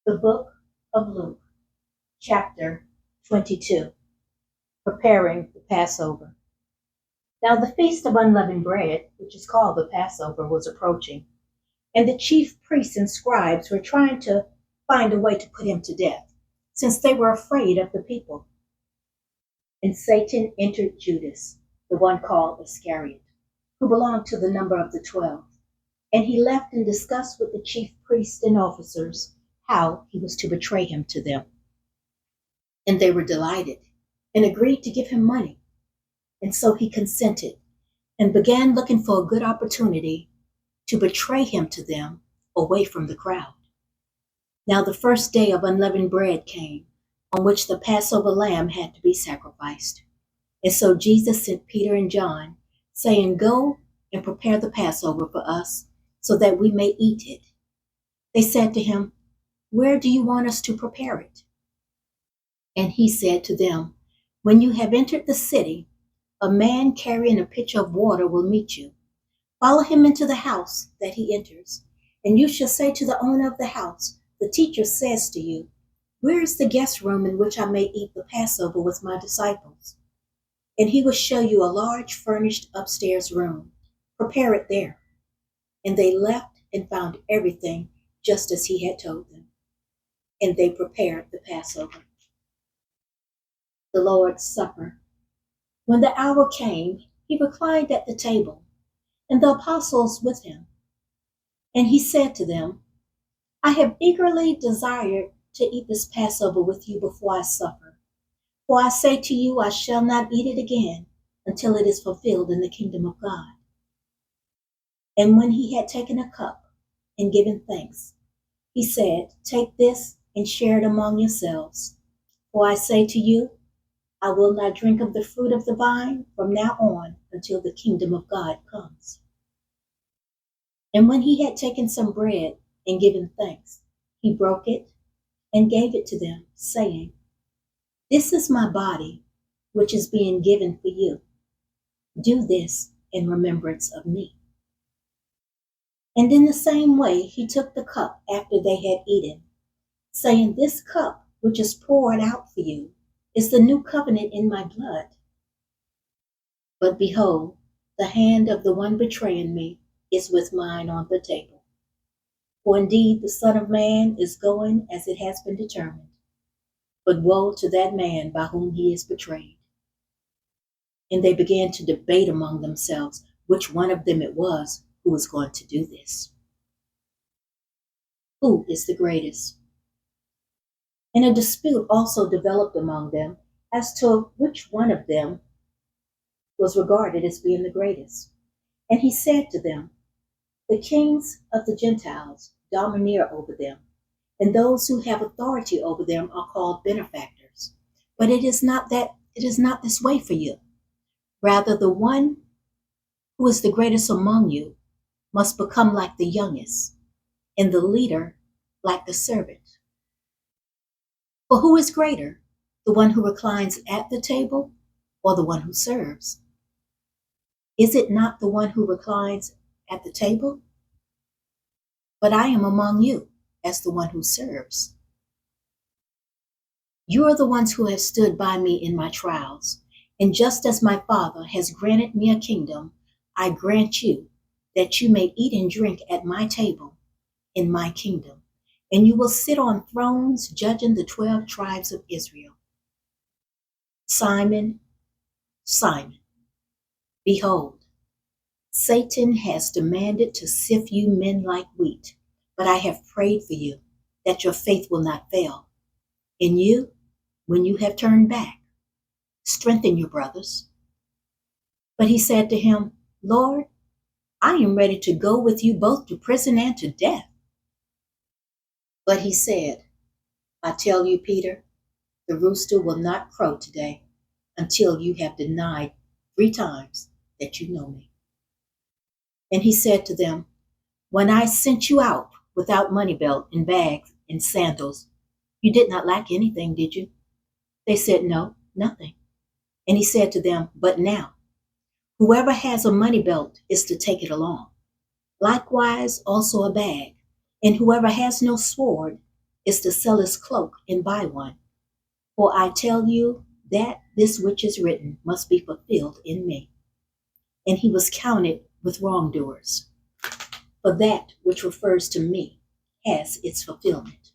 The book of Luke, chapter 22, preparing the Passover. Now the feast of unleavened bread, which is called the Passover, was approaching, and the chief priests and scribes were trying to find a way to put him to death, since they were afraid of the people. And Satan entered Judas, the one called Iscariot, who belonged to the number of the 12. And he left and discussed with the chief priests and officers how he was to betray him to them. And they were delighted and agreed to give him money. And so he consented and began looking for a good opportunity to betray him to them away from the crowd. Now the first day of unleavened bread came, on which the Passover lamb had to be sacrificed. And so Jesus sent Peter and John, saying, "Go and prepare the Passover for us, so that we may eat it." They said to him, "Where do you want us to prepare it?" And he said to them, "When you have entered the city, a man carrying a pitcher of water will meet you. Follow him into the house that he enters, and you shall say to the owner of the house, 'The teacher says to you, where is the guest room in which I may eat the Passover with my disciples?' And he will show you a large furnished upstairs room. Prepare it there." And they left and found everything just as he had told them. And they prepared the Passover. The Lord's Supper. When the hour came, he reclined at the table, and the apostles with him. And he said to them, "I have eagerly desired to eat this Passover with you before I suffer. For I say to you, I shall not eat it again until it is fulfilled in the kingdom of God." And when he had taken a cup and given thanks, he said, "Take this and share it among yourselves. For I say to you, I will not drink of the fruit of the vine from now on until the kingdom of God comes." And when he had taken some bread and given thanks, he broke it and gave it to them, saying, "This is my body, which is being given for you. Do this in remembrance of me." And in the same way he took the cup after they had eaten, saying, "This cup which is poured out for you is the new covenant in my blood. But behold, the hand of the one betraying me is with mine on the table. For indeed the Son of Man is going as it has been determined. But woe to that man by whom he is betrayed." And they began to debate among themselves which one of them it was who was going to do this. Who is the greatest? And a dispute also developed among them as to which one of them was regarded as being the greatest. And he said to them, "The kings of the Gentiles domineer over them, and those who have authority over them are called benefactors. But it is not this way for you. Rather, the one who is the greatest among you must become like the youngest, and the leader like the servant. For who is greater, the one who reclines at the table or the one who serves? Is it not the one who reclines at the table? But I am among you as the one who serves. You are the ones who have stood by me in my trials, and just as my Father has granted me a kingdom, I grant you that you may eat and drink at my table in my kingdom. And you will sit on thrones judging the 12 tribes of Israel. Simon, Simon, behold, Satan has demanded to sift you men like wheat, but I have prayed for you that your faith will not fail. And you, when you have turned back, strengthen your brothers." But he said to him, "Lord, I am ready to go with you both to prison and to death." But he said, "I tell you, Peter, the rooster will not crow today until you have denied 3 times that you know me." And he said to them, "When I sent you out without money belt and bags and sandals, you did not lack anything, did you?" They said, "No, nothing." And he said to them, "But now, whoever has a money belt is to take it along. Likewise also a bag. And whoever has no sword is to sell his cloak and buy one. For I tell you that this which is written must be fulfilled in me. And he was counted with wrongdoers. For that which refers to me has its fulfillment.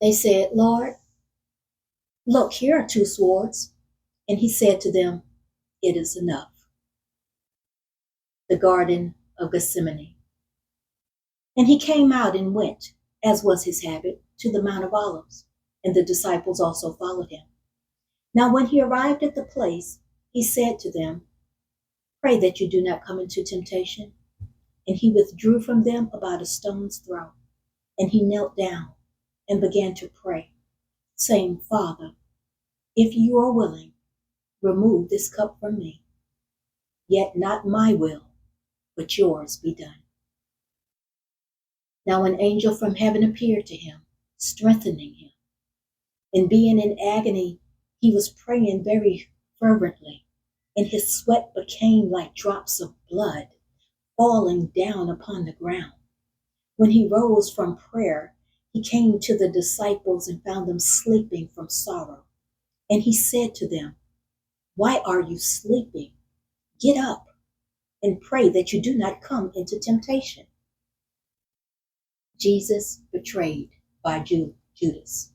They said, Lord, look, here are 2 swords. And he said to them, it is enough. The Garden of Gethsemane. And he came out and went, as was his habit, to the Mount of Olives, and the disciples also followed him. Now when he arrived at the place, he said to them, pray that you do not come into temptation. And he withdrew from them about a stone's throw, and he knelt down and began to pray, saying, Father, if you are willing, remove this cup from me. Yet not my will, but yours be done. Now an angel from heaven appeared to him, strengthening him. And being in agony, he was praying very fervently, and his sweat became like drops of blood falling down upon the ground. When he rose from prayer, he came to the disciples and found them sleeping from sorrow. And he said to them, why are you sleeping? Get up and pray that you do not come into temptation. Jesus betrayed by Judas.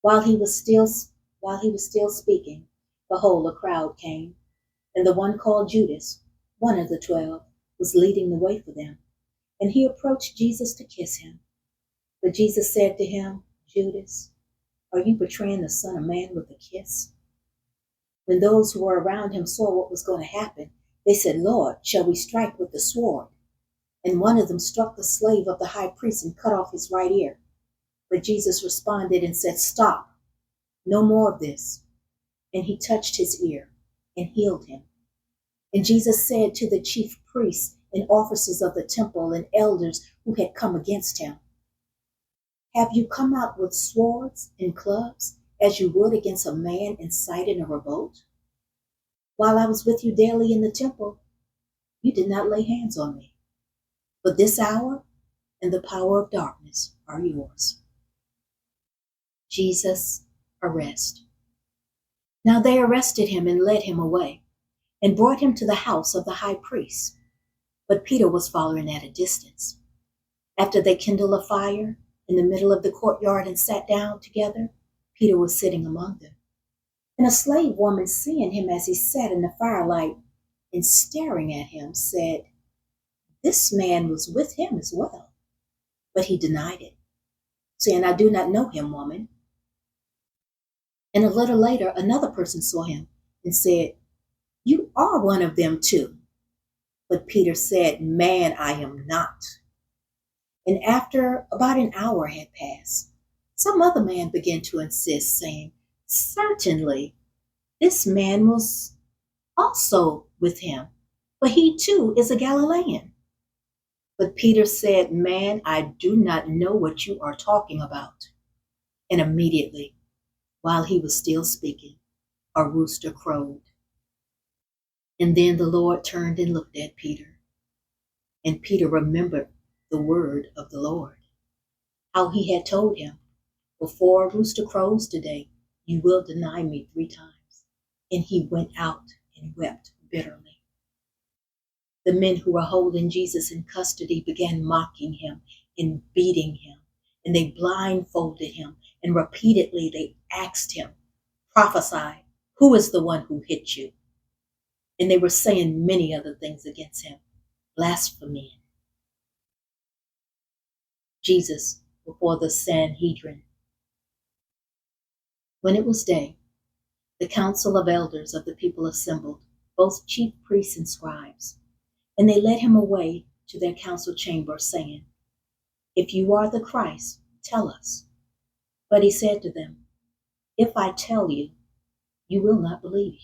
While he was still speaking, behold, a crowd came, and the one called Judas, one of the 12, was leading the way for them. And he approached Jesus to kiss him. But Jesus said to him, Judas, are you betraying the Son of Man with a kiss? When those who were around him saw what was going to happen, they said, Lord, shall we strike with the sword? And one of them struck the slave of the high priest and cut off his right ear. But Jesus responded and said, stop, no more of this. And he touched his ear and healed him. And Jesus said to the chief priests and officers of the temple and elders who had come against him, have you come out with swords and clubs as you would against a man inciting a revolt? While I was with you daily in the temple, you did not lay hands on me. But this hour and the power of darkness are yours. Jesus' arrest. Now they arrested him and led him away and brought him to the house of the high priest. But Peter was following at a distance. After they kindled a fire in the middle of the courtyard and sat down together, Peter was sitting among them. And a slave woman, seeing him as he sat in the firelight and staring at him, said, this man was with him as well. But he denied it, saying, I do not know him, woman. And a little later, another person saw him and said, you are one of them too. But Peter said, man, I am not. And after about an hour had passed, some other man began to insist, saying, certainly, this man was also with him, for he too is a Galilean. But Peter said, man, I do not know what you are talking about. And immediately, while he was still speaking, a rooster crowed. And then the Lord turned and looked at Peter. And Peter remembered the word of the Lord, how he had told him, before a rooster crows today, you will deny me 3 times. And he went out and wept bitterly. The men who were holding Jesus in custody began mocking him and beating him, and they blindfolded him, and repeatedly they asked him, prophesy, who is the one who hit you? And they were saying many other things against him, blaspheming. Jesus before the Sanhedrin. When it was day, the council of elders of the people assembled, both chief priests and scribes, and they led him away to their council chamber, saying, if you are the Christ, tell us. But he said to them, if I tell you, you will not believe.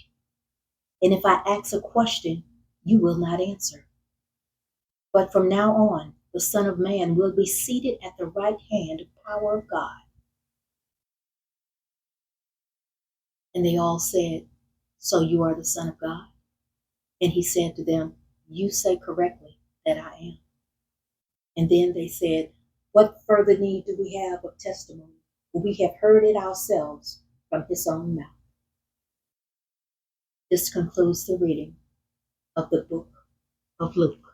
And if I ask a question, you will not answer. But from now on, the Son of Man will be seated at the right hand of power of God. And they all said, so you are the Son of God? And he said to them, you say correctly that I am. And then they said, What further need do we have of testimony? We have heard it ourselves from his own mouth. This concludes the reading of the book of Luke.